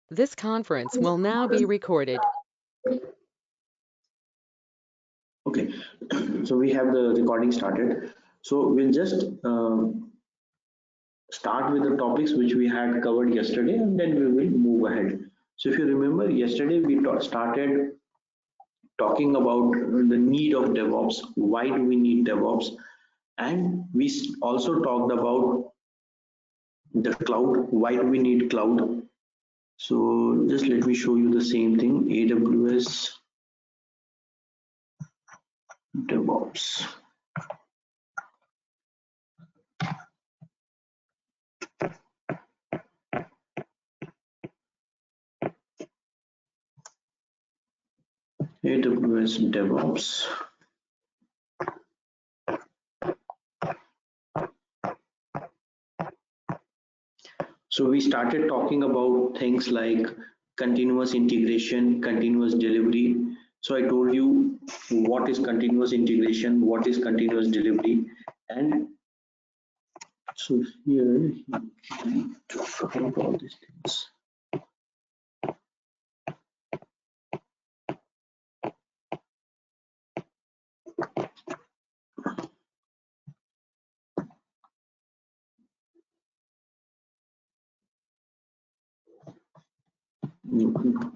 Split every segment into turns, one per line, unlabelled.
This conference will now be recorded.
Okay, so we have the recording started. So we'll just start with the topics which we had covered yesterday, and then we will move ahead. So if you remember, yesterday we started talking about the need of DevOps, why do we need DevOps, and we also talked about the cloud, why do we need cloud. So just let me show you the same thing, AWS DevOps. AWS DevOps. So we started talking about things like continuous integration, continuous delivery. So I told you what is continuous integration, what is continuous delivery, and so here you need to talk about all these things.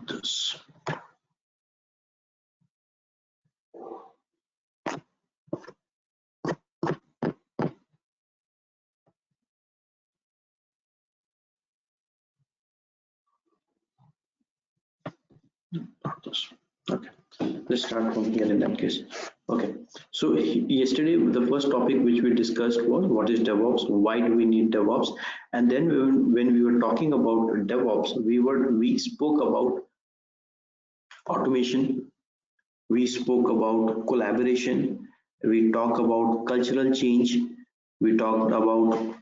This. This. Okay, let's start from here in that case. Okay, so yesterday the first topic which we discussed was what is DevOps, why do we need DevOps, and then when we were talking about DevOps, we spoke about automation, we spoke about collaboration, we talked about cultural change, we talked about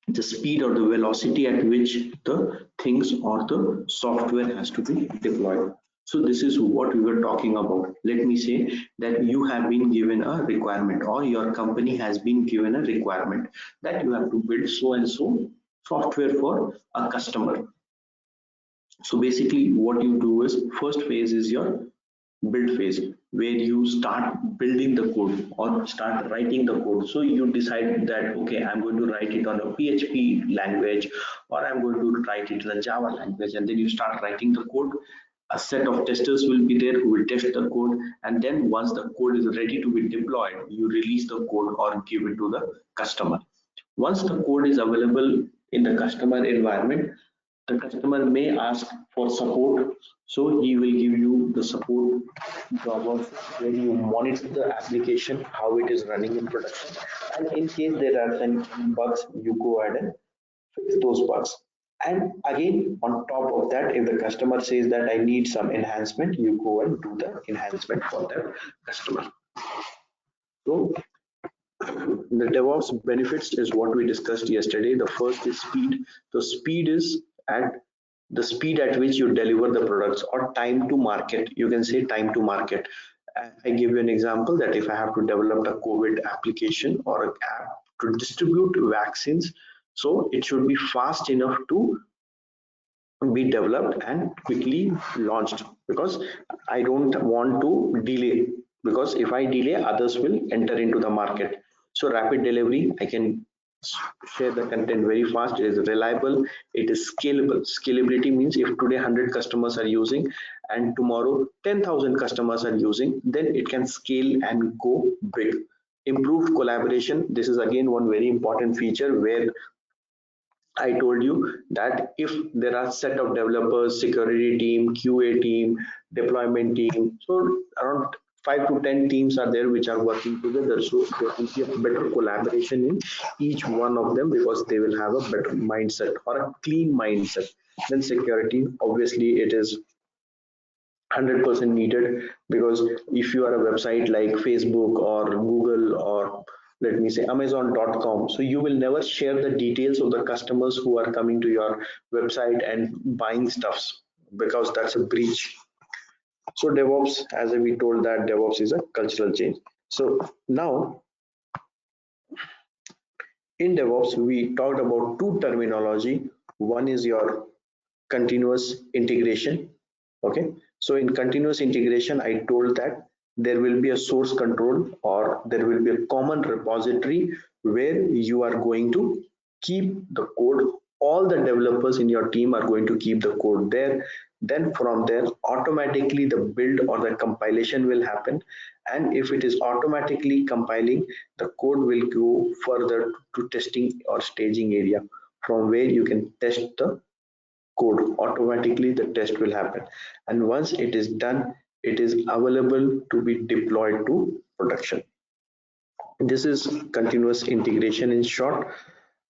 the speed or the velocity at which the things or the software has to be deployed. So this is what we were talking about. Let me say that you have been given a requirement, or your company has been given a requirement that you have to build so and so software for a customer. So basically what you do is, first phase is your build phase, where you start building the code or start writing the code. So you decide that, okay, I'm going to write it on a PHP language, or I'm going to write it in a Java language, and then you start writing the code. A set of testers will be there who will test the code, and then once the code is ready to be deployed, you release the code or give it to the customer. Once the code is available in the customer environment, the customer may ask for support, so he will give you the support job of where you monitor the application, how it is running in production, and in case there are any bugs, you go ahead and fix those bugs. And again, on top of that, if the customer says that I need some enhancement, you go and do the enhancement for that customer. So the DevOps benefits is what we discussed yesterday. The first is speed. The speed is at the speed at which you deliver the products, or time to market. You can say time to market. I give you an example that if I have to develop a COVID application or an app to distribute vaccines, so it should be fast enough to be developed and quickly launched, because I don't want to delay, because if I delay, others will enter into the market. So rapid delivery, I can share the content very fast, it is reliable, it is scalable. Scalability means if today 100 customers are using and tomorrow 10,000 customers are using, then it can scale and go big. Improved collaboration, this is again one very important feature, where I told you that if there are set of developers, security team, QA team, deployment team, so around 5 to 10 teams are there which are working together. So there will be a better collaboration in each one of them, because they will have a better mindset or a clean mindset. Then security, obviously, it is 100% needed, because if you are a website like Facebook or Google, or let me say Amazon.com, so you will never share the details of the customers who are coming to your website and buying stuffs, because that's a breach. So DevOps, as we told, that DevOps is a cultural change. So now in DevOps we talked about two terminology. One is your continuous integration. Okay, so in continuous integration, I told that there will be a source control, or there will be a common repository where you are going to keep the code. All the developers in your team are going to keep the code there. Then from there, automatically the build or the compilation will happen. And if it is automatically compiling, the code will go further to testing or staging area, from where you can test the code. Automatically the test will happen, and once it is done, it is available to be deployed to production. This is continuous integration in short.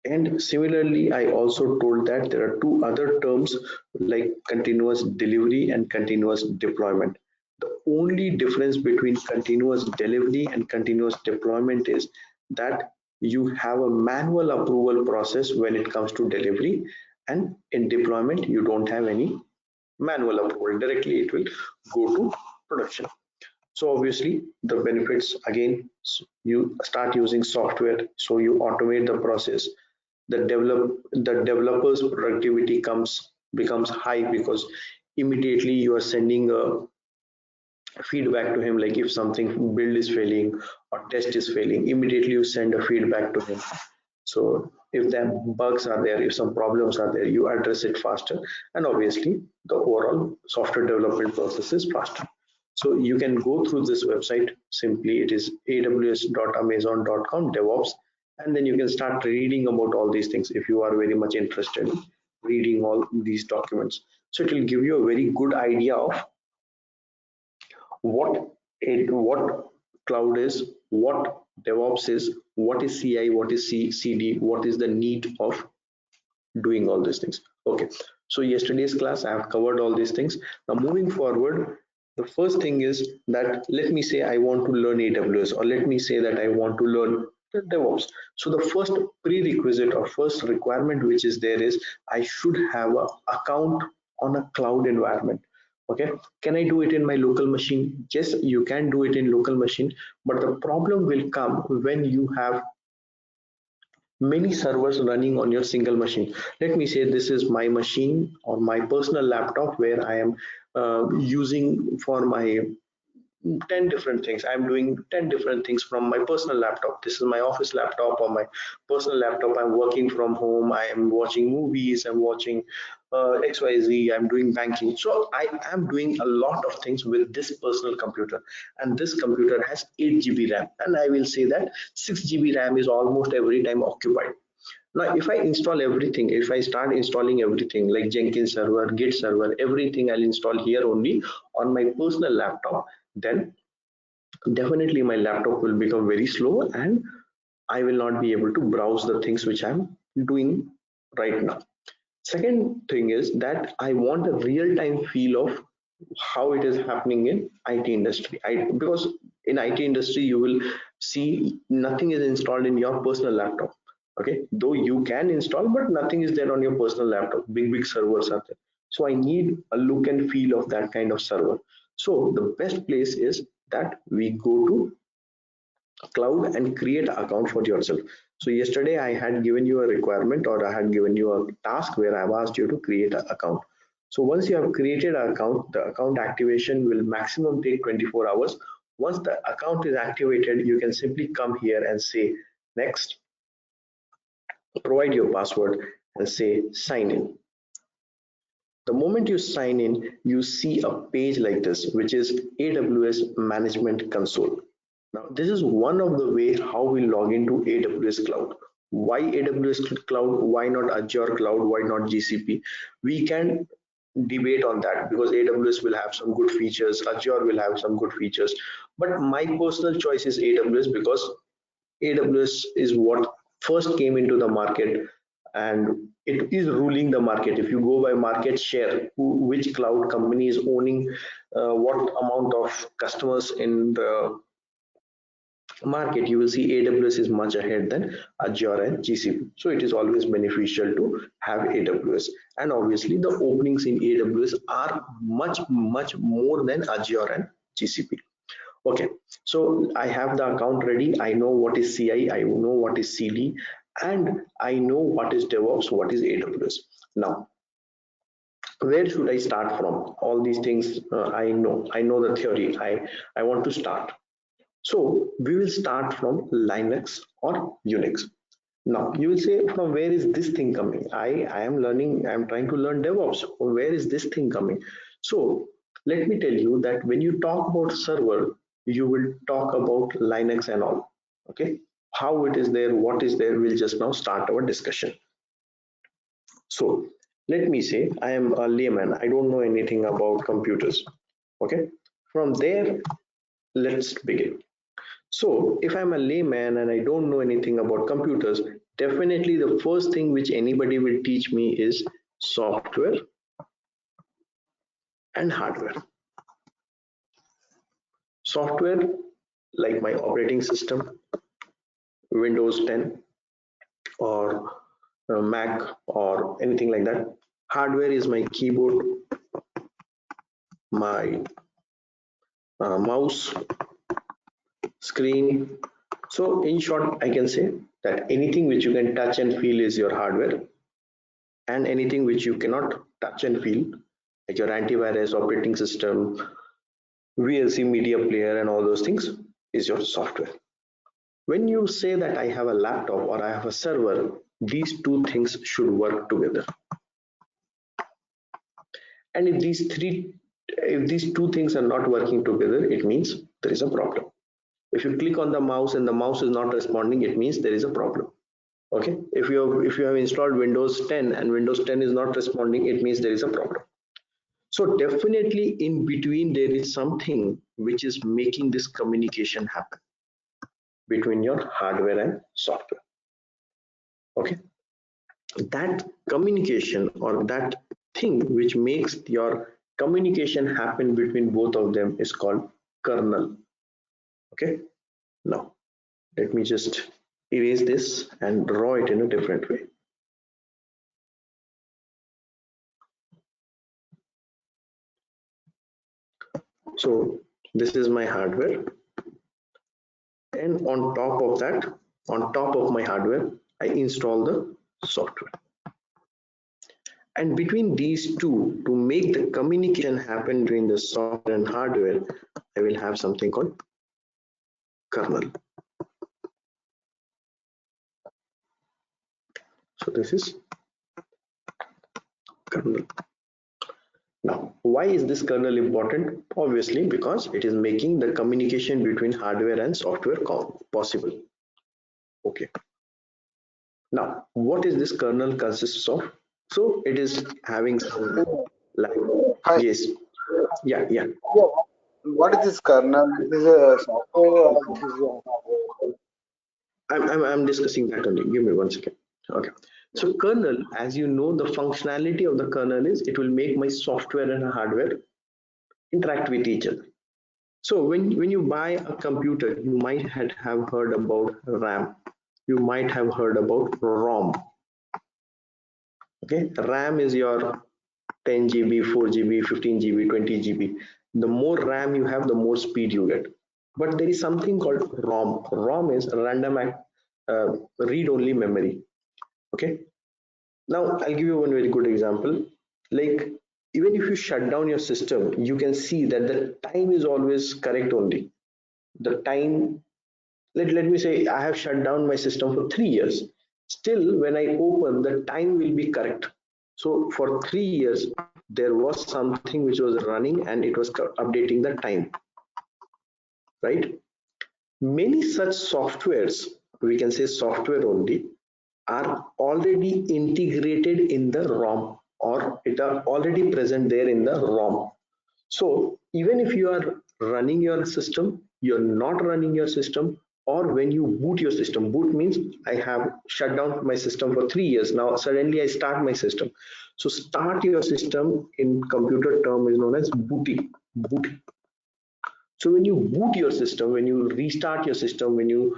And similarly, I also told that there are two other terms like continuous delivery and continuous deployment. The only difference between continuous delivery and continuous deployment is that you have a manual approval process when it comes to delivery, and in deployment you don't have any manual approval. Directly it will go to production. So obviously the benefits, again, you start using software, so you automate the process. The developers productivity becomes high, because immediately you are sending a feedback to him. Like if something build is failing or test is failing, immediately you send a feedback to him. So if the bugs are there, if some problems are there, you address it faster, and obviously the overall software development process is faster. So you can go through this website. Simply it is aws.amazon.com DevOps, and then you can start reading about all these things if you are very much interested in reading all these documents. So it will give you a very good idea of what cloud is, what DevOps is, what is CI, what is CD, what is the need of doing all these things. Okay, so yesterday's class I have covered all these things. Now moving forward, the first thing is that, let me say I want to learn AWS, or let me say that I want to learn the DevOps. So the first prerequisite or first requirement which is there is I should have an account on a cloud environment. Okay, can I do it in my local machine? Yes, you can do it in local machine, but the problem will come when you have many servers running on your single machine. Let me say this is my machine or my personal laptop where I am using for my 10 different things. I'm doing 10 different things from my personal laptop. This is my office laptop or my personal laptop. I'm working from home. I am watching movies. I'm watching XYZ. I'm doing banking. So I am doing a lot of things with this personal computer. And this computer has 8 GB RAM. And I will say that 6 GB RAM is almost every time occupied. Now, if I install everything, if I start installing everything like Jenkins server, Git server, everything I'll install here only on my personal laptop, then definitely my laptop will become very slow, and I will not be able to browse the things which I'm doing right now. Second thing is that I want a real-time feel of how it is happening in IT industry. Because in IT industry, you will see nothing is installed in your personal laptop. Okay, though you can install, but nothing is there on your personal laptop. Big servers are there. So I need a look and feel of that kind of server. So the best place is that we go to cloud and create an account for yourself. So yesterday I had given you a requirement, or I had given you a task where I've asked you to create an account. So once you have created an account, the account activation will maximum take 24 hours. Once the account is activated, you can simply come here and say next, provide your password, and say sign in. The moment you sign in, you see a page like this, which is AWS Management Console. Now, this is one of the way how we log into AWS Cloud. Why AWS Cloud? Why not Azure Cloud? Why not GCP? We can debate on that, because AWS will have some good features, Azure will have some good features. But my personal choice is AWS, because AWS is what first came into the market, and it is ruling the market. If you go by market share, which cloud company is owning what amount of customers in the market, you will see AWS is much ahead than Azure and GCP. So it is always beneficial to have AWS. And obviously the openings in AWS are much more than Azure and GCP. Okay, so I have the account ready. I know what is CI, I know what is CD, and I know what is DevOps, what is AWS. Now, where should I start from? All these things, I know the theory. I want to start. So we will start from Linux or Unix. Now you will say, from where is this thing coming? I am learning, I am trying to learn DevOps. From where is this thing coming? So let me tell you that when you talk about server, you will talk about Linux and all. Okay, how it is there, what is there, we'll just now start our discussion. So let me say I am a layman. I don't know anything about computers. Okay, from there let's begin. So if I'm a layman and I don't know anything about computers, definitely the first thing which anybody will teach me is software and hardware. Software like my operating system, Windows 10 or Mac or anything like that. Hardware is my keyboard, my mouse, screen. So in short, I can say that anything which you can touch and feel is your hardware, and anything which you cannot touch and feel, like your antivirus, operating system, VLC media player, and all those things, is your software. When you say that I have a laptop or I have a server, these two things should work together. And if these two things are not working together, it means there is a problem. If you click on the mouse and the mouse is not responding, it means there is a problem. Okay, if you have installed Windows 10 and Windows 10 is not responding, it means there is a problem. So definitely in between there is something which is making this communication happen between your hardware and software. Okay, that communication or that thing which makes your communication happen between both of them is called kernel. Okay, now let me just erase this and draw it in a different way. So this is my hardware, and on top of that, on top of my hardware, I install the software. And between these two, to make the communication happen between the software and hardware, I will have something called kernel. So this is kernel. Now, why is this kernel important? Obviously, because it is making the communication between hardware and software possible. Okay. Now, what is this kernel consists of? So it is having some like,
Hi.
yes, yeah.
Yeah. What is this kernel? This is a software or this is
I'm discussing that only. Give me 1 second. Okay. So kernel, as you know, the functionality of the kernel is it will make my software and hardware interact with each other. So when you buy a computer, you might have heard about RAM. You might have heard about ROM. Okay, RAM is your 10 GB, 4 GB, 15 GB, 20 GB. The more RAM you have, the more speed you get. But there is something called ROM. ROM is random read-only memory. Okay. Now I'll give you one very good example. Like even if you shut down your system, you can see that the time is always correct only. The time, let me say I have shut down my system for 3 years. Still, when I open, the time will be correct. So for 3 years, there was something which was running and it was updating the time, right? Many such softwares, we can say software only, are already integrated in the ROM, or it are already present there in the ROM. So even if you are running your system, you're not running your system, or when you boot your system, boot means I have shut down my system for 3 years. Now suddenly I start my system. So start your system in computer term is known as booting. Booting. So when you boot your system, when you restart your system, when you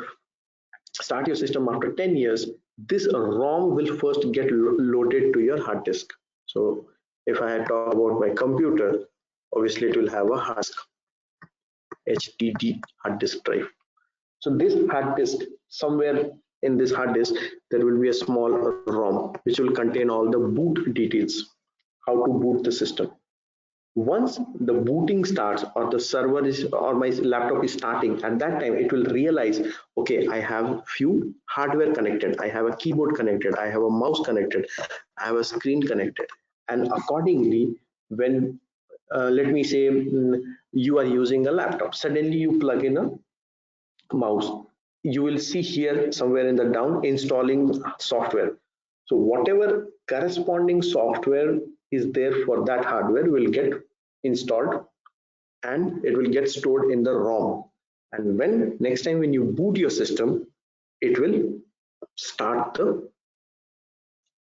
start your system after 10 years, this ROM will first get loaded to your hard disk. So if I talk about my computer, obviously it will have a hard disk, HDD hard disk drive. So this hard disk, somewhere in this hard disk, there will be a small ROM which will contain all the boot details. how to boot the system. Once the booting starts, or the server is, or my laptop is starting, at that time it will realize, okay, I have few hardware connected, I have a keyboard connected, I have a mouse connected, I have a screen connected, and accordingly, when let me say you are using a laptop, suddenly you plug in a mouse, you will see here somewhere in the down installing software. So whatever corresponding software is there for that hardware will get installed, and it will get stored in the ROM. And when next time when you boot your system, it will start the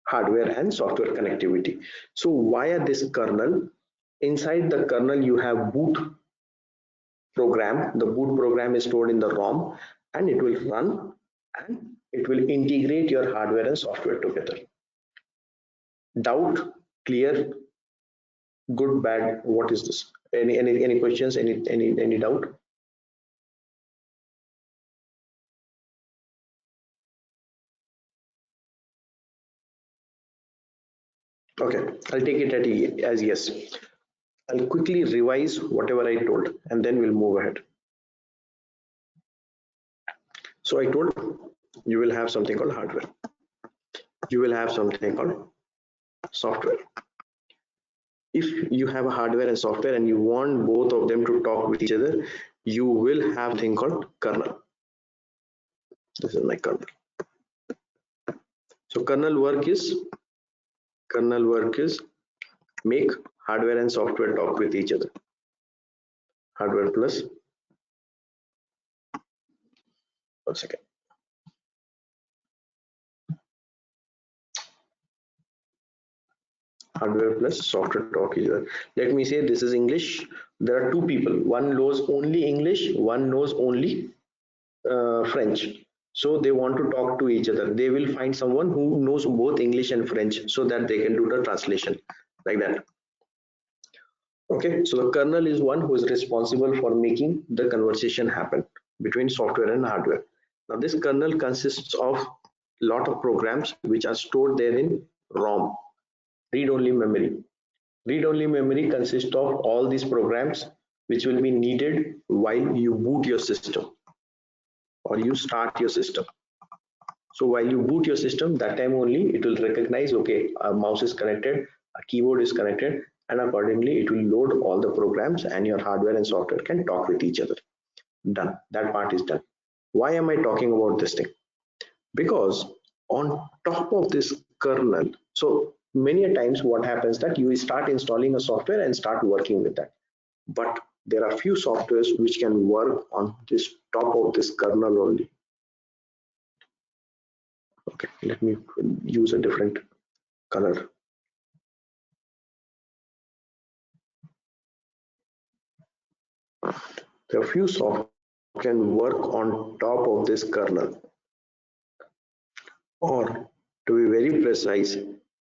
hardware and software connectivity. So via this kernel, inside the kernel you have boot program. The boot program is stored in the ROM, and it will run, and it will integrate your hardware and software together. Doubt? Clear? Good? Bad? What is this? Any questions? Any doubt? Okay, I'll take it as yes. I'll quickly revise whatever I told, and then we'll move ahead. So I told you will have something called hardware. You will have something called software. If you have a hardware and software and you want both of them to talk with each other, you will have a thing called kernel. This is my kernel. So kernel work is make hardware and software talk with each other. Hardware plus, one second. Hardware plus software talk each other. Let me say this is English. There are two people. One knows only English. One knows only French. So they want to talk to each other. They will find someone who knows both English and French so that they can do the translation like that. Okay, so the kernel is one who is responsible for making the conversation happen between software and hardware. Now this kernel consists of a lot of programs which are stored there in ROM, read-only memory. Read-only memory consists of all these programs which will be needed while you boot your system or you start your system. So while you boot your system, that time only it will recognize, okay, a mouse is connected, a keyboard is connected, and accordingly it will load all the programs and your hardware and software can talk with each other. Done. That part is done. Why am I talking about this thing? Because on top of this kernel, so many a times what happens that you start installing a software and start working with that. But there are few softwares which can work on this top of this kernel only. Okay, let me use a different color. There are few software can work on top of this kernel, or to be very precise,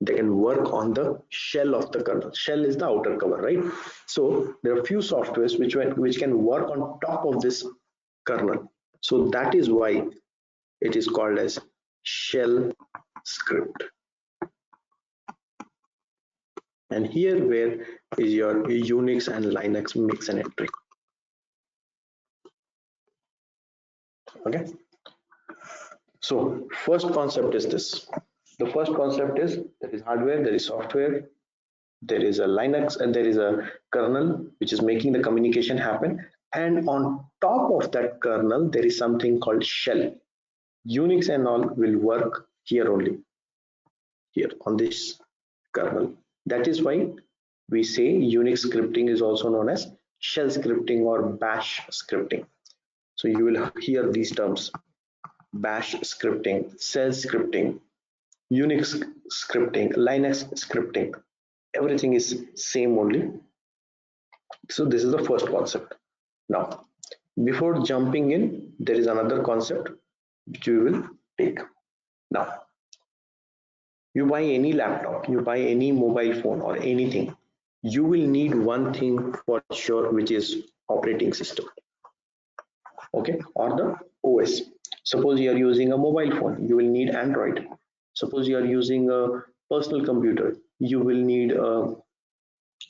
they can work on the shell of the kernel. Shell is the outer cover, right? So there are few softwares which can work on top of this kernel. So that is why it is called as shell script. And here where is your Unix and Linux mix and entry. Okay. So first concept is this. The first concept is there is hardware, there is software, there is a Linux, and there is a kernel which is making the communication happen. And on top of that kernel, there is something called shell. Unix and all will work here only, here on this kernel. That is why we say Unix scripting is also known as shell scripting or bash scripting. So you will hear these terms: bash scripting, shell scripting, Unix scripting, Linux scripting. Everything is same only. So this is the first concept. Now, before jumping in, there is another concept which we will take. Now, you buy any laptop, you buy any mobile phone or anything, you will need one thing for sure, which is operating system. Okay, or the OS. Suppose you are using a mobile phone, you will need Android. Suppose you are using a personal computer, you will need a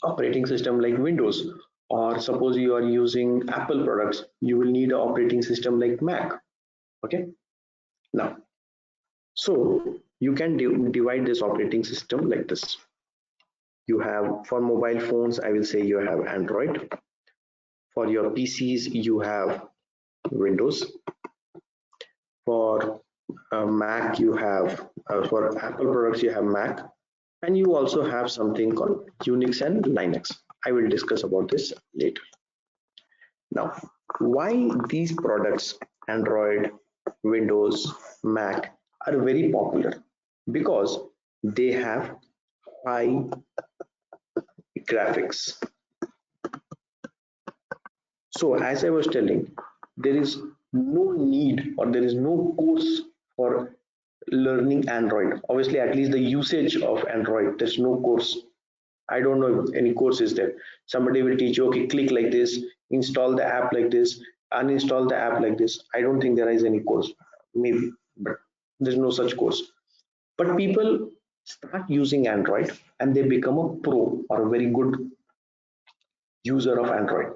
operating system like Windows, or suppose you are using Apple products, you will need an operating system like Mac. Okay, now, so you can divide this operating system like this. You have, for mobile phones, I will say you have Android. For your PCs, you have Windows. For Mac, you have, for Apple products, you have Mac. And you also have something called Unix and Linux. I will discuss about this later. Now, why these products, Android, Windows, Mac, are very popular? Because they have high graphics. So as I was telling, there is no need or there is no course for learning Android. Obviously, at least the usage of Android, there's no course. I don't know if any course is there. Somebody will teach you, okay, click like this, install the app like this, uninstall the app like this. I don't think there is any course. Maybe, but there's no such course. But people start using Android and they become a pro or a very good user of Android.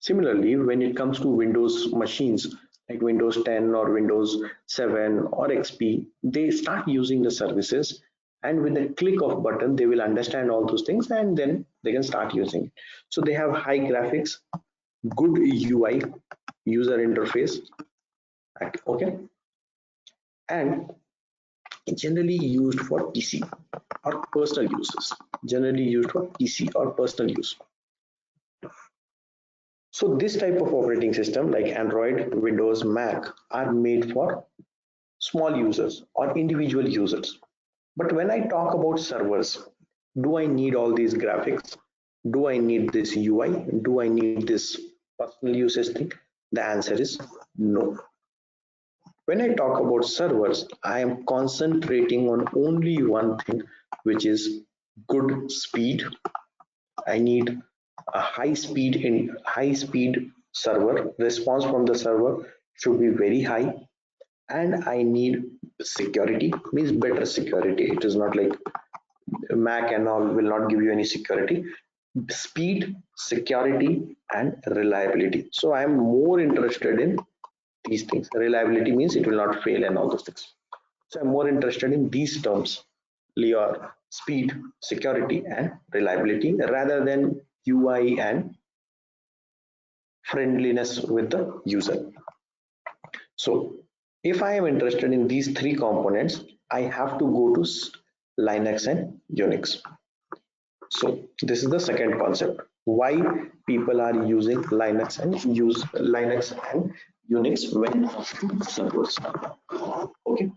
Similarly, when it comes to Windows machines like Windows 10 or Windows 7 or XP, they start using the services, and with a click of button, they will understand all those things and then they can start using it. So they have high graphics, good UI, user interface, okay, and generally used for PC or personal uses. Generally used for PC or personal use. So this type of operating system like Android, Windows, Mac are made for small users or individual users. But when I talk about servers, do I need all these graphics? Do I need this UI? Do I need this personal usage thing? The answer is no. When I talk about servers, I am concentrating on only one thing, which is good speed. I need a high speed server. Response from the server should be very high, and I need security, means better security. It is not like Mac and all will not give you any security. Speed, security, and reliability. So I am more interested in these things. Reliability means it will not fail and all those things. So I'm more interested in these terms, your speed, security, and reliability rather than UI and friendliness with the user. So if I am interested in these three components, I have to go to Linux and Unix. So this is the second concept. Why people are using Linux and Unix when it comes to servers. Okay.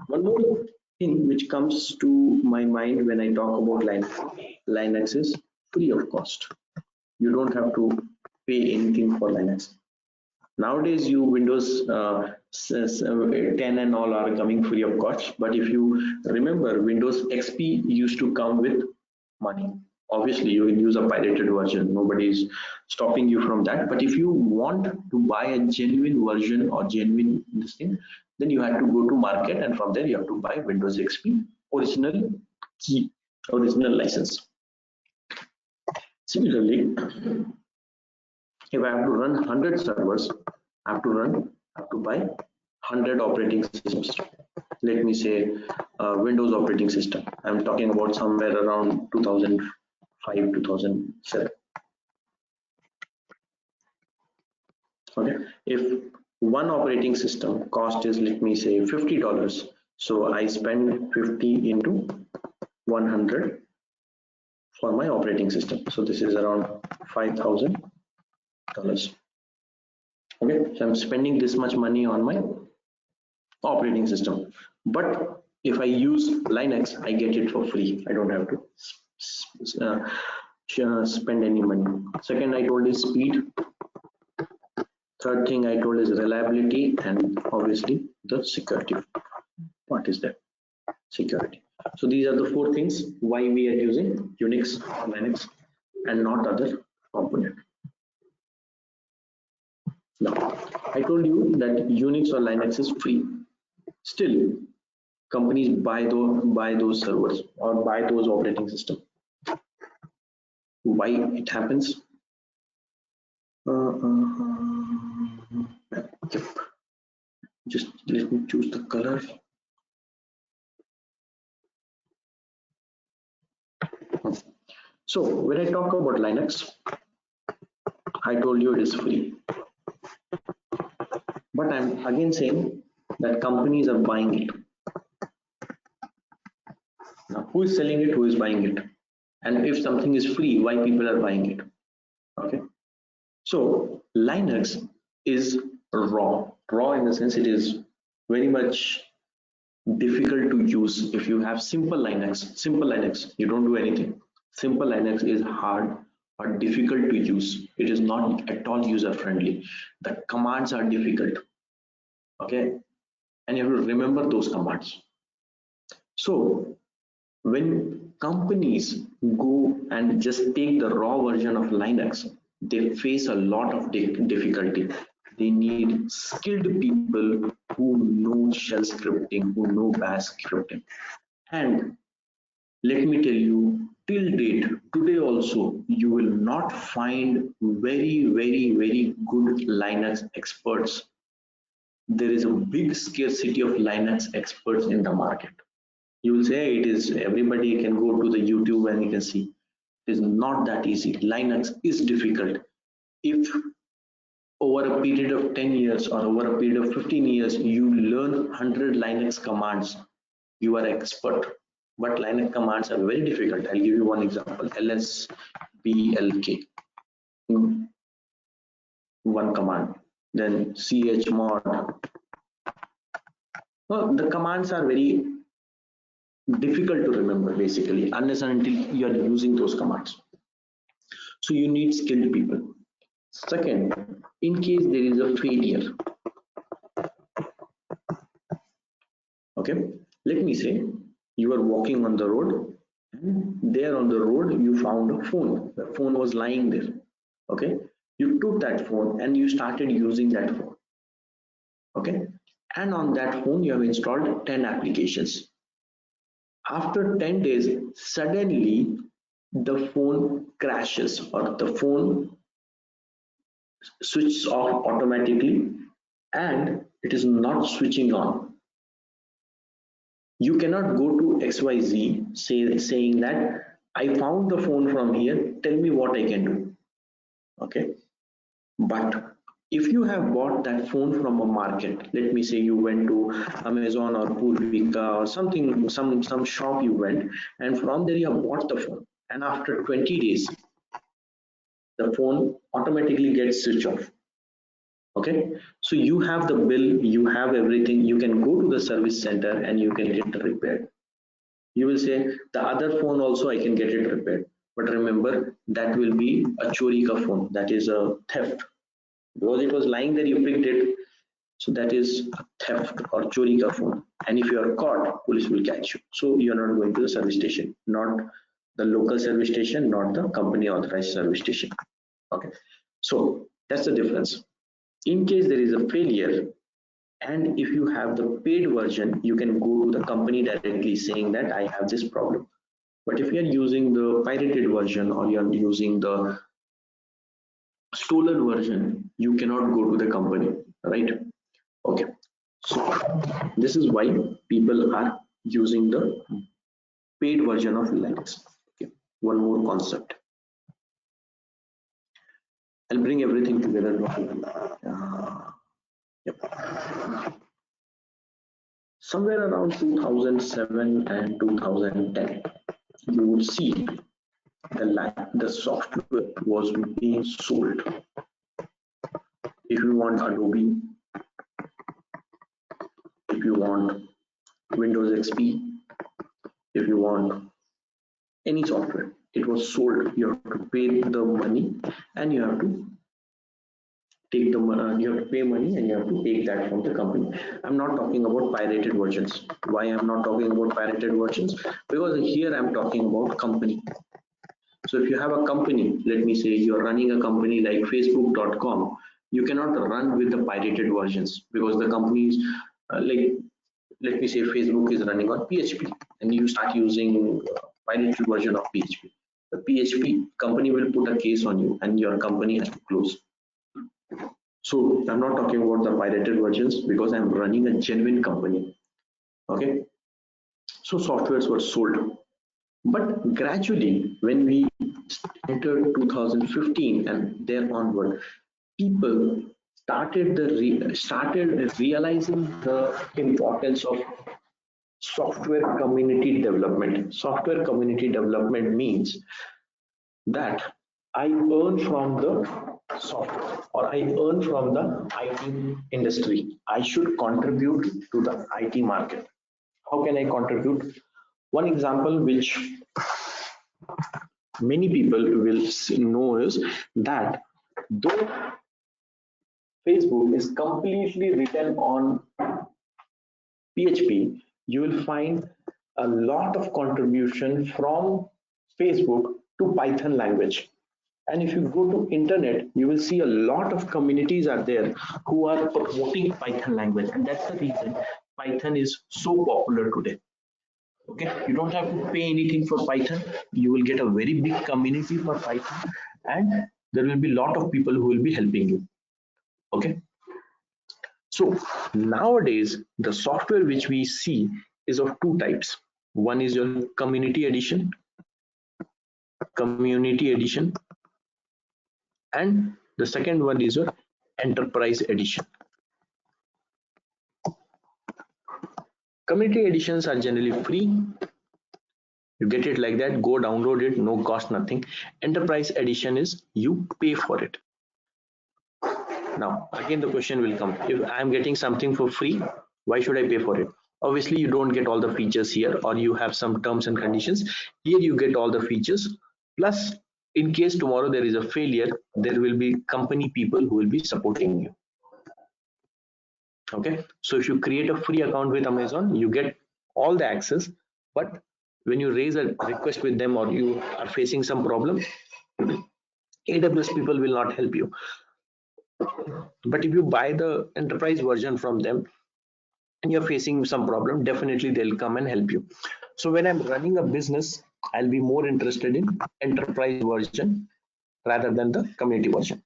One more thing which comes to my mind when I talk about Linux is free of cost. You don't have to pay anything for Linux. Nowadays, you Windows 10 and all are coming free of cost. But if you remember, Windows XP used to come with money. Obviously, you will use a pirated version. Nobody is stopping you from that. But if you want to buy a genuine version or genuine this thing, then you have to go to market, and from there you have to buy Windows XP original key, original license. Similarly, if I have to run 100 servers, I have to buy 100 operating systems. Let me say Windows operating system. I'm talking about somewhere around 2005, 2007. Okay, if one operating system cost is, let me say, $50, so I spend 50 into 100 for my operating system. So this is around $5,000. Okay, so I'm spending this much money on my operating system. But if I use Linux, I get it for free. I don't have to spend any money. Second, I told is speed. Third thing I told is reliability, and obviously the security part is there. Security. So these are the four things why we are using Unix or Linux and not other component. Now, I told you that Unix or Linux is free. Still, companies buy those servers or buy those operating systems. Why it happens? Yep. Just let me choose the color. So when I talk about Linux, I told you it is free, but I'm again saying that companies are buying it. Now, who is selling it? Who is buying it? And if something is free, why people are buying it? Okay. So Linux is raw in the sense it is very much difficult to use. If you have simple Linux, you don't do anything. Simple Linux is hard or difficult to use. It is not at all user friendly. The commands are difficult. Okay, and you have to remember those commands. So when companies go and just take the raw version of Linux, they face a lot of difficulty. They need skilled people who know shell scripting, who know bash scripting. And let me tell you, till date, today also, you will not find very good Linux experts. There is a big scarcity of Linux experts in the market. You will say it is everybody can go to the YouTube and you can see. It is not that easy. Linux is difficult. If over a period of 10 years or over a period of 15 years, you learn 100 Linux commands, you are expert. But Linux commands are very difficult. I'll give you one example. lsblk, one command. Then chmod. Well, the commands are very difficult to remember basically, unless and until you are using those commands. So you need skilled people. Second, in case there is a failure, okay, let me say you are walking on the road, and there on the road you found a phone. The phone was lying there. Okay, you took that phone and you started using that phone. Okay, and on that phone you have installed 10 applications. After 10 days, suddenly the phone crashes or the phone switches off automatically and it is not switching on. You cannot go to XYZ saying that I found the phone from here, tell me what I can do. Okay, but if you have bought that phone from a market, let me say you went to Amazon or Purvika or something, some shop you went, and from there you have bought the phone, and after 20 days the phone automatically gets switched off. Okay, so you have the bill, you have everything, you can go to the service center and you can get it repaired. You will say the other phone also I can get it repaired, but remember that will be a chori ka phone, that is a theft, because it was lying there, you picked it, so that is a theft or chori ka phone, and if you are caught, police will catch you. So you are not going to the service station, not the local service station, not the company authorized service station. Okay, so that's the difference. In case there is a failure, and if you have the paid version, you can go to the company directly saying that I have this problem. But if you are using the pirated version or you are using the stolen version, you cannot go to the company, right? Okay, so this is why people are using the paid version of Linux. Okay, one more concept. I'll bring everything together. Yep. Somewhere around 2007 and 2010, you would see the software was being sold. If you want Adobe, if you want Windows XP, if you want any software, it was sold. You have to pay the money and you have to take the money, you have to pay money and you have to take that from the company. I'm not talking about pirated versions. Why I'm not talking about pirated versions? Because here I'm talking about company. So if you have a company, let me say you're running a company like facebook.com, you cannot run with the pirated versions, because the companies like, let me say Facebook is running on PHP and you start using pirated version of PHP. the PHP company will put a case on you and your company has to close. So I'm not talking about the pirated versions because I'm running a genuine company. Okay, so softwares were sold, but gradually when we entered 2015 and there onward, people started realizing the importance of software community development. Software community development means that I earn from the software or I earn from the IT industry. I should contribute to the IT market. How can I contribute? One example which many people will know is that though Facebook is completely written on PHP, you will find a lot of contribution from Facebook to Python language. And if you go to internet, you will see a lot of communities are there who are promoting Python language, and that's the reason Python is so popular today. Okay, you don't have to pay anything for Python. You will get a very big community for Python, and there will be a lot of people who will be helping you. Okay, so nowadays the software which we see is of two types. One is your community edition, and the second one is your enterprise edition. Community editions are generally free. You get it like that, go download it, no cost, nothing. Enterprise edition is you pay for it. Now again the question will come, if I'm getting something for free, why should I pay for it? Obviously you don't get all the features here, or you have some terms and conditions. Here you get all the features, plus in case tomorrow there is a failure, there will be company people who will be supporting you. Okay, so if you create a free account with Amazon, you get all the access, but when you raise a request with them or you are facing some problem, AWS people will not help you. But if you buy the enterprise version from them and you're facing some problem, definitely they'll come and help you. So when I'm running a business, I'll be more interested in enterprise version rather than the community version.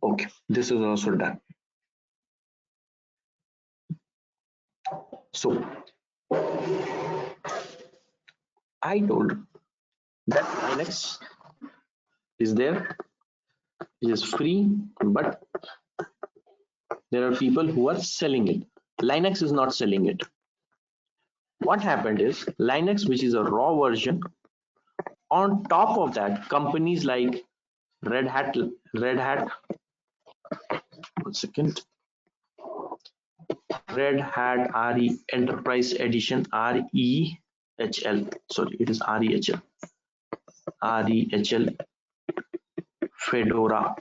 Okay, this is also done. So I told that Linux is there, it is free, but there are people who are selling it. Linux is not selling it. What happened is Linux, which is a raw version, on top of that, companies like Red Hat, one second, Red Hat RE Enterprise Edition, REHL, sorry, it is REHL, Fedora,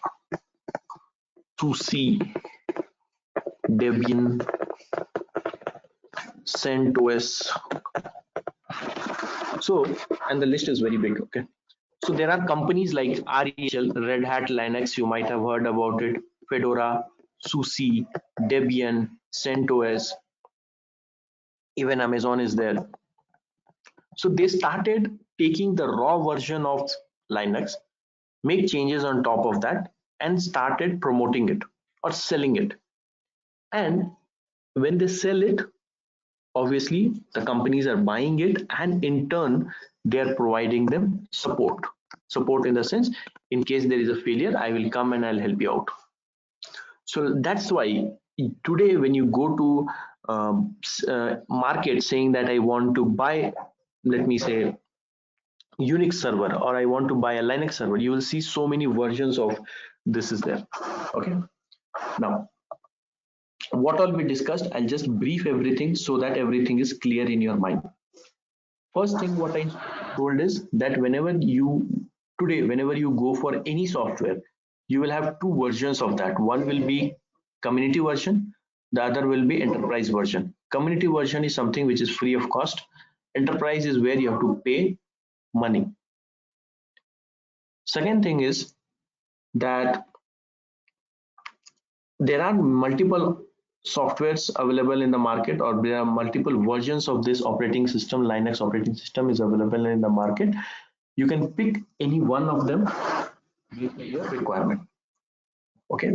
SUSE, Debian, CentOS. So, and the list is very big. Okay, so there are companies like REHL, Red Hat Linux, you might have heard about it, Fedora, SUSE, Debian, CentOS, even Amazon is there. So they started taking the raw version of Linux, make changes on top of that, and started promoting it or selling it. And when they sell it, obviously the companies are buying it, and in turn they are providing them support in the sense, in case there is a failure, I will come and I'll help you out. So that's why today when you go to market saying that I want to buy, let me say, Unix server, or I want to buy a Linux server, you will see so many versions of this is there. Okay, now what all we discussed, I'll just brief everything so that everything is clear in your mind. First thing what I told is that whenever you go for any software, you will have two versions of that. One will be community version, the other will be enterprise version. Community version is something which is free of cost. Enterprise is where you have to pay money. Second thing is that there are multiple softwares available in the market, or there are multiple versions of this operating system. Linux operating system is available in the market. You can pick any one of them based on your requirement. Okay.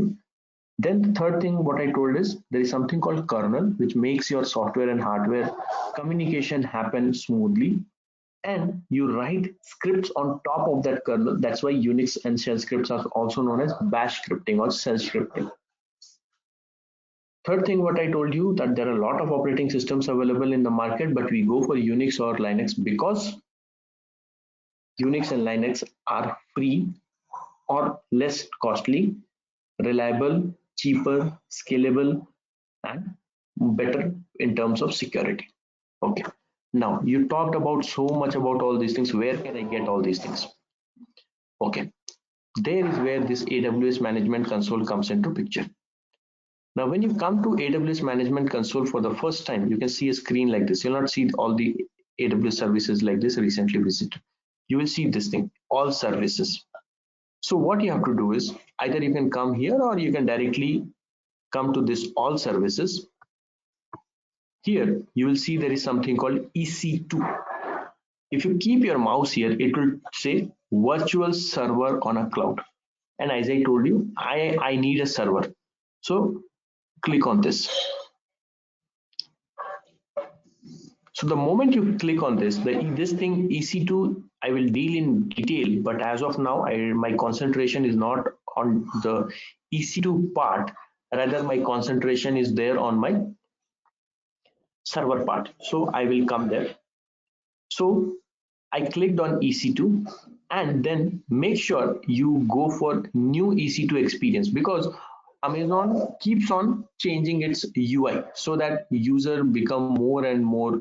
Then the third thing what I told is there is something called kernel, which makes your software and hardware communication happen smoothly. And you write scripts on top of that kernel. That's why Unix and shell scripts are also known as bash scripting or shell scripting. Third thing what I told you, that there are a lot of operating systems available in the market, but we go for Unix or Linux because Unix and Linux are free or less costly, reliable, cheaper, scalable, and better in terms of security. Okay. Now you talked about so much about all these things. Where can I get all these things? Okay. There is where this AWS Management Console comes into picture. Now, when you come to AWS Management Console for the first time, you can see a screen like this. You'll not see all the AWS services like this recently visited. You will see this thing, all services. So what you have to do is either you can come here or you can directly come to this all services. Here, you will see there is something called EC2. If you keep your mouse here, it will say virtual server on a cloud. And as I told you, I need a server. So click on this. So the moment you click on this, this thing EC2, I will deal in detail, but as of now, my concentration is not on the EC2 part, rather my concentration is there on my server part. So I will come there. So I clicked on EC2 and then make sure you go for new EC2 experience, because Amazon keeps on changing its UI so that user become more and more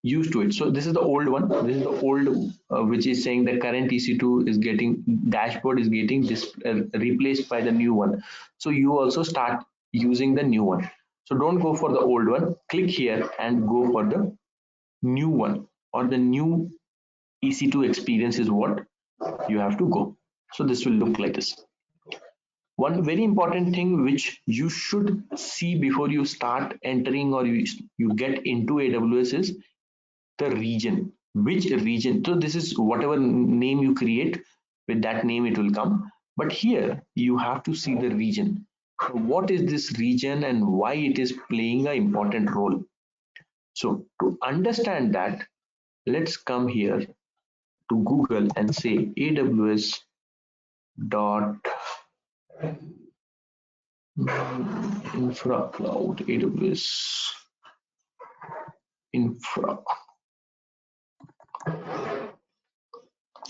used to it. So this is the old one. This is the old which is saying the current EC2 is getting dashboard is getting replaced by the new one. So you also start using the new one. So don't go for the old one. Click here and go for the new one, or the new EC2 experience is what you have to go. So this will look like this. One very important thing which you should see before you start entering or you get into AWS is the region. Which region? So this is whatever name you create, with that name it will come. But here you have to see the region. So what is this region and why it is playing an important role? So to understand that, let's come here to Google and say AWS dot infra cloud, AWS infra.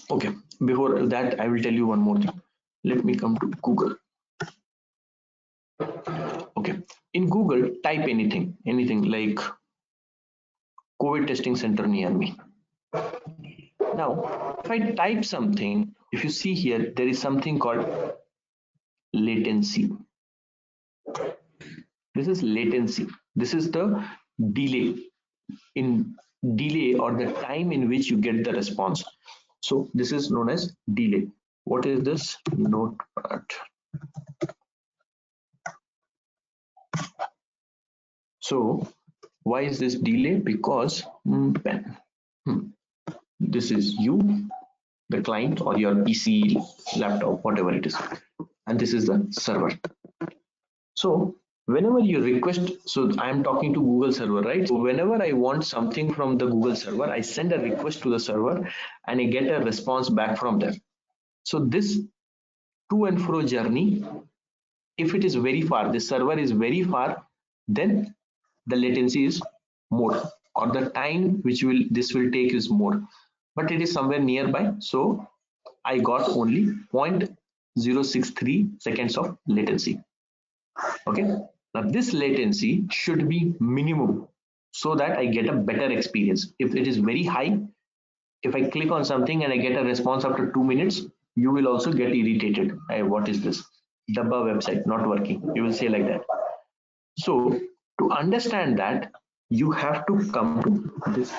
Okay, before that I will tell you one more thing. Let me come to Google. Okay, in Google type anything like COVID testing center near me. Now if I type something, if you see here, there is something called latency. This is latency. This is the delay or the time in which you get the response. So this is known as delay. What is this? Notepad. So why is this delay? Because pen. This is you, the client, or your PC, laptop, whatever it is, and this is the server. So whenever you request, so I am talking to Google server, right? So whenever I want something from the Google server, I send a request to the server and I get a response back from there. So this to and fro journey, if it is very far, the server is very far, then the latency is more, or the time which this will take is more, but it is somewhere nearby, so I got only 0.063 seconds of latency. Okay, now this latency should be minimum so that I get a better experience. If it is very high, if I click on something and I get a response after 2 minutes, you will also get irritated. Hey, what is this? Dabba website not working. You will say like that. So to understand that, you have to come to this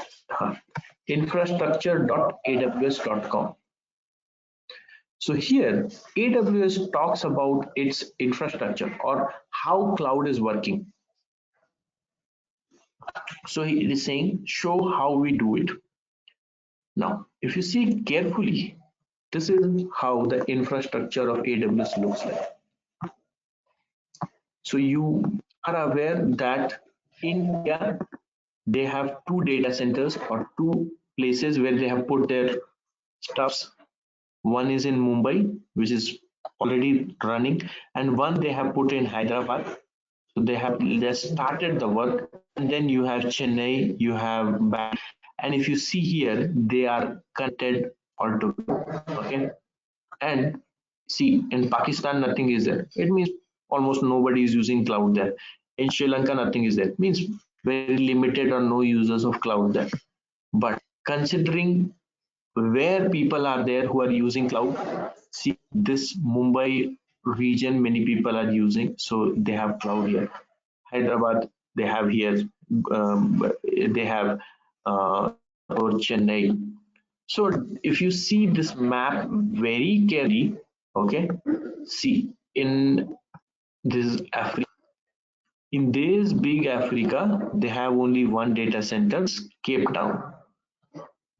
infrastructure.aws.com. So here AWS talks about its infrastructure or how cloud is working. So it is saying show how we do it. Now, if you see carefully, this is how the infrastructure of AWS looks like. So you are aware that in India, they have two data centers or two places where they have put their stuffs. One is in Mumbai, which is already running, and one they have put in Hyderabad. So they have just started the work, and then you have Chennai, you have Bangalore, and if you see here, they are connected altogether. Okay, and see in Pakistan nothing is there. It means almost nobody is using cloud there. In Sri Lanka nothing is there. It means very limited or no users of cloud there. But considering where people are there who are using cloud, see this Mumbai region many people are using, so they have cloud here. Hyderabad they have here, they have or Chennai. So if you see this map very carefully, okay, see in this Africa, in this big Africa, they have only one data center, Cape Town.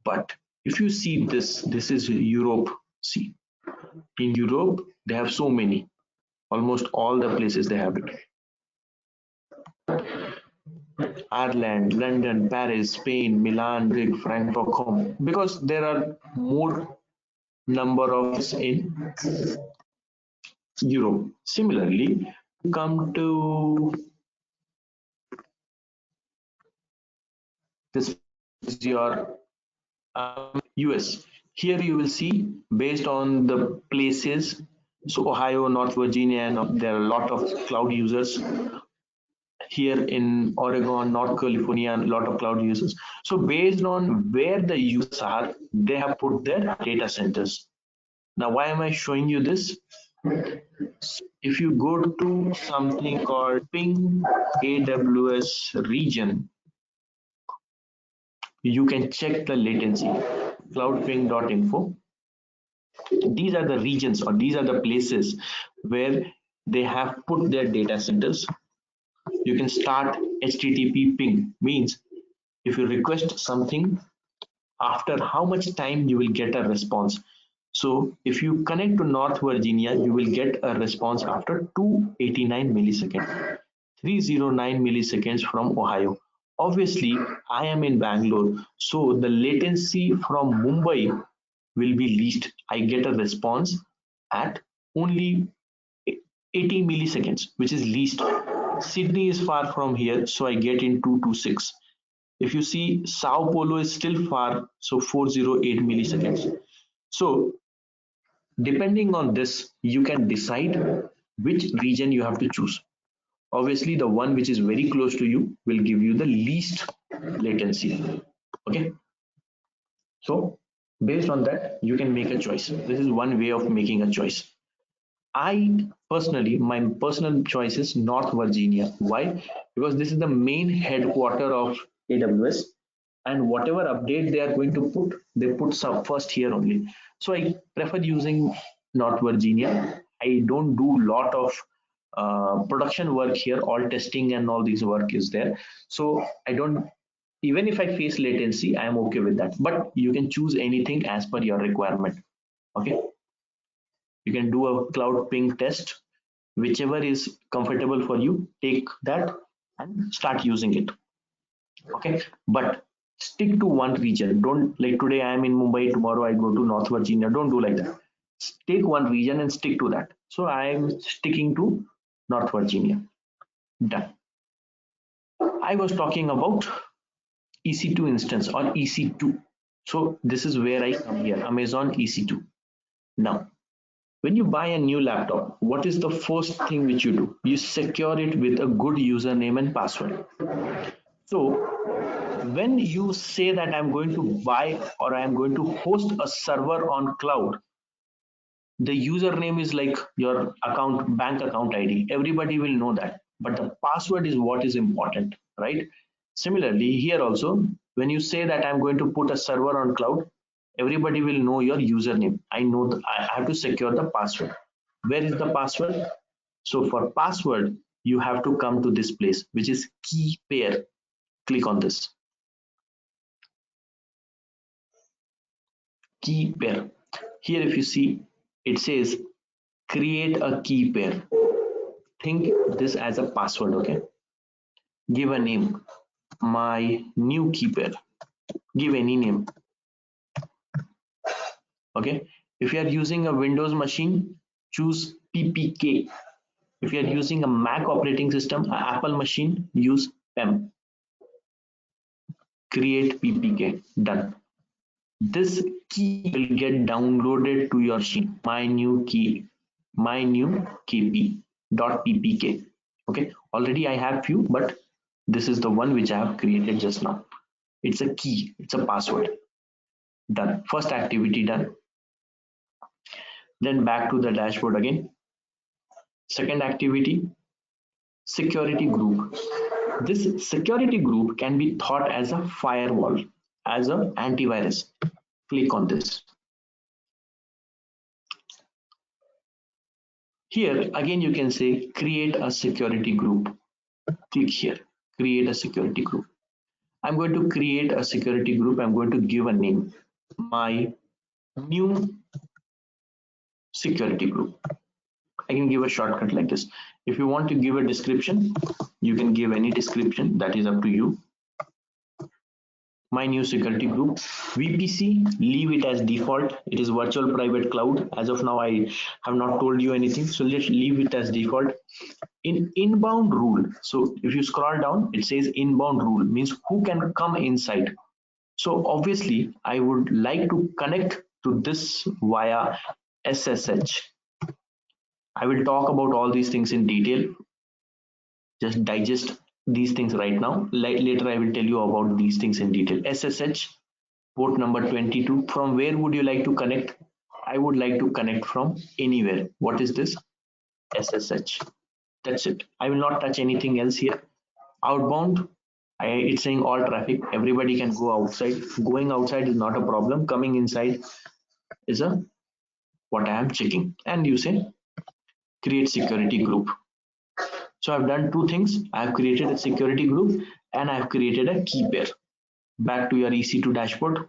But if you see this is Europe. See, in Europe, they have so many, almost all the places they have it. Ireland, London, Paris, Spain, Milan, Madrid, Frankfurt, because there are more number of in Europe. Similarly, come to this is your US. Here you will see based on the places. So Ohio, North Virginia, and there are a lot of cloud users. Here in Oregon, North California, a lot of cloud users. So based on where the users are, they have put their data centers. Now, why am I showing you this? If you go to something called ping AWS region, you can check the latency, cloudping.info. These are the regions or these are the places where they have put their data centers. You can start HTTP ping, means if you request something, after how much time you will get a response. So if you connect to North Virginia, you will get a response after 289 milliseconds, 309 milliseconds from Ohio. Obviously, I am in Bangalore, so the latency from Mumbai will be least. I get a response at only 80 milliseconds, which is least. Sydney is far from here, so I get in 226. If you see, Sao Paulo is still far, so 408 milliseconds. So depending on this, you can decide which region you have to choose. Obviously, the one which is very close to you will give you the least latency. Okay. So based on that, you can make a choice. This is one way of making a choice. I personally, my personal choice is North Virginia. Why? Because this is the main headquarter of AWS, and whatever update they are going to put, they put some first here only. So I prefer using North Virginia. I don't do lot of production work here. All testing and all this work is there. So I don't. Even if I face latency, I am okay with that. But you can choose anything as per your requirement. Okay. You can do a cloud ping test, whichever is comfortable for you, take that and start using it. Okay, but stick to one region. Don't, like today I am in Mumbai, tomorrow I go to North Virginia. Don't do like that. Take one region and stick to that. So I am sticking to North Virginia. Done. I was talking about EC2 instance or EC2. So this is where I come here, Amazon EC2. Now, when you buy a new laptop, what is the first thing which you do? You secure it with a good username and password. So when you say that I'm going to buy or I'm going to host a server on cloud, the username is like your account, bank account ID. Everybody will know that. But the password is what is important, right? Similarly, here also, when you say that I'm going to put a server on cloud, everybody will know your username. I know that I have to secure the password. Where is the password? So for password, you have to come to this place, which is key pair. Click on this. key pair. Here if you see, it says create a key pair. Think this as a password, okay? Give a name, my new key pair. Give any name, okay? If you are using a Windows machine, choose ppk. If you are using a Mac operating system, an Apple machine, use pem. Create ppk. Done. This key will get downloaded to your machine. My new key dot ppk. Okay, already I have few, but this is the one which I have created just now. It's a key, it's a password. Done. First activity done. Then back to the dashboard again. Second activity, security group. This security group can be thought as a firewall, as an antivirus. Click on this. Here again you can say create a security group. Click here, create a security group. I'm going to create a security group. I'm going to give a name, my new security group. I can give a shortcut like this. If you want to give a description, you can give any description, that is up to you. My new security group, VPC, leave it as default. It is virtual private cloud. As of now, I have not told you anything, so let's leave it as default. In inbound rule, so if you scroll down, it says inbound rule, means who can come inside. So obviously, I would like to connect to this via SSH. I will talk about all these things in detail. Just digest these things right now. Later, I will tell you about these things in detail. SSH, port number 22. From where would you like to connect? I would like to connect from anywhere. What is this? SSH. That's it. I will not touch anything else here. Outbound, it's saying all traffic. Everybody can go outside. Going outside is not a problem. Coming inside is a what I am checking. And you say create security group. So I've done two things. I've created a security group and I've created a key pair. Back to your EC2 dashboard.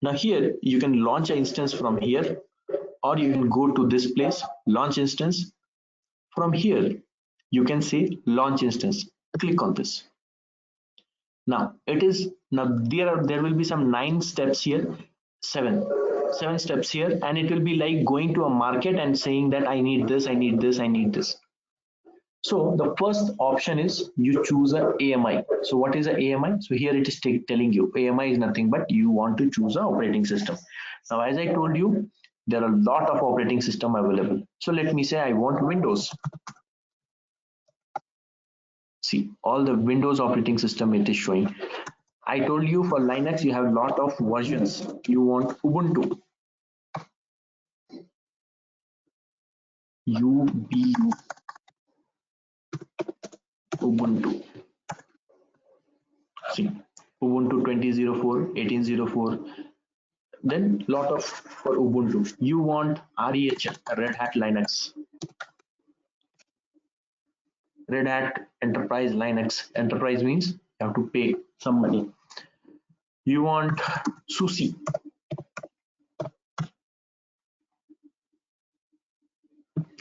Now here you can launch an instance from here, or you can go to this place, launch instance. From here, you can say launch instance. Click on this. Now there will be some 9 steps here, seven steps here, and it will be like going to a market and saying that I need this, I need this, I need this. So the first option is you choose a AMI. So what is a AMI? So here it is telling you AMI is nothing but you want to choose an operating system. Now, as I told you, there are a lot of operating system available. So let me say I want Windows. See, all the Windows operating system it is showing. I told you for Linux you have a lot of versions. You want Ubuntu. UBU. Ubuntu. See, Ubuntu 20.04, 18.04. Then lot of for Ubuntu. You want REHL, Red Hat Linux. Red Hat Enterprise Linux. Enterprise means you have to pay some money. You want SUSE.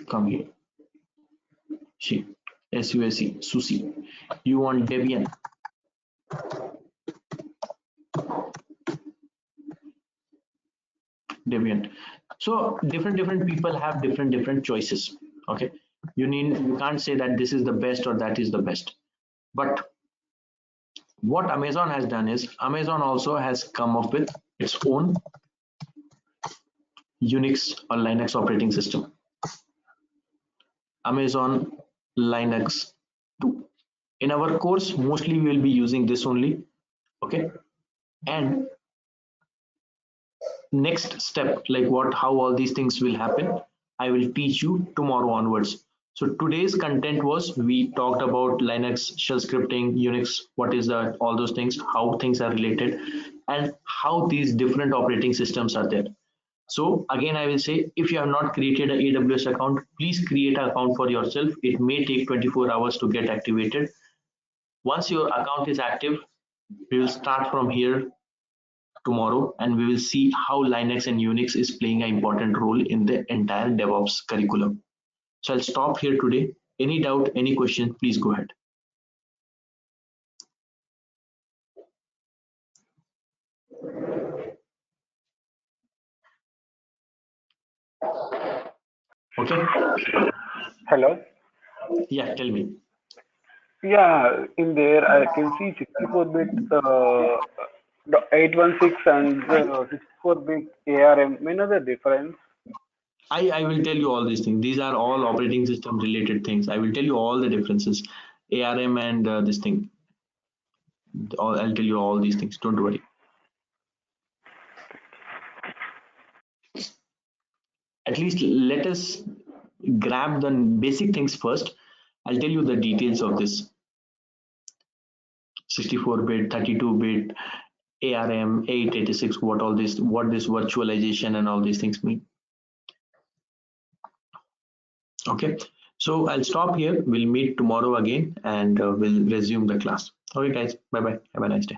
Come here. See, SUSE, SUSE. You want Debian. Debian. So different people have different choices. Okay, you can't say that this is the best or that is the best. But what Amazon has done is Amazon also has come up with its own Unix or Linux operating system. Amazon Linux 2. In our course, mostly we will be using this only. Okay, and next step, like how all these things will happen, I will teach you tomorrow onwards. So today's content was, we talked about Linux, shell scripting, Unix, what is that, all those things, how things are related, and how these different operating systems are there. So again, I will say, if you have not created an AWS account, please create an account for yourself. It may take 24 hours to get activated. Once your account is active, we will start from here tomorrow, and we will see how Linux and Unix is playing an important role in the entire DevOps curriculum. So I'll stop here today. Any doubt, any question, please go ahead. Okay.
Hello.
Yeah, tell me.
Yeah, in there I can see 64-bit, the 816 and 64-bit ARM. May know the difference?
I will tell you all these things. These are all operating system related things. I will tell you all the differences. ARM and this thing. I'll tell you all these things. Don't worry. At least let us grab the basic things first. I'll tell you the details of this 64-bit, 32-bit, ARM, 886, what this virtualization and all these things mean. Okay, so I'll stop here. We'll meet tomorrow again and we'll resume the class. Okay, guys, bye bye. Have a nice day.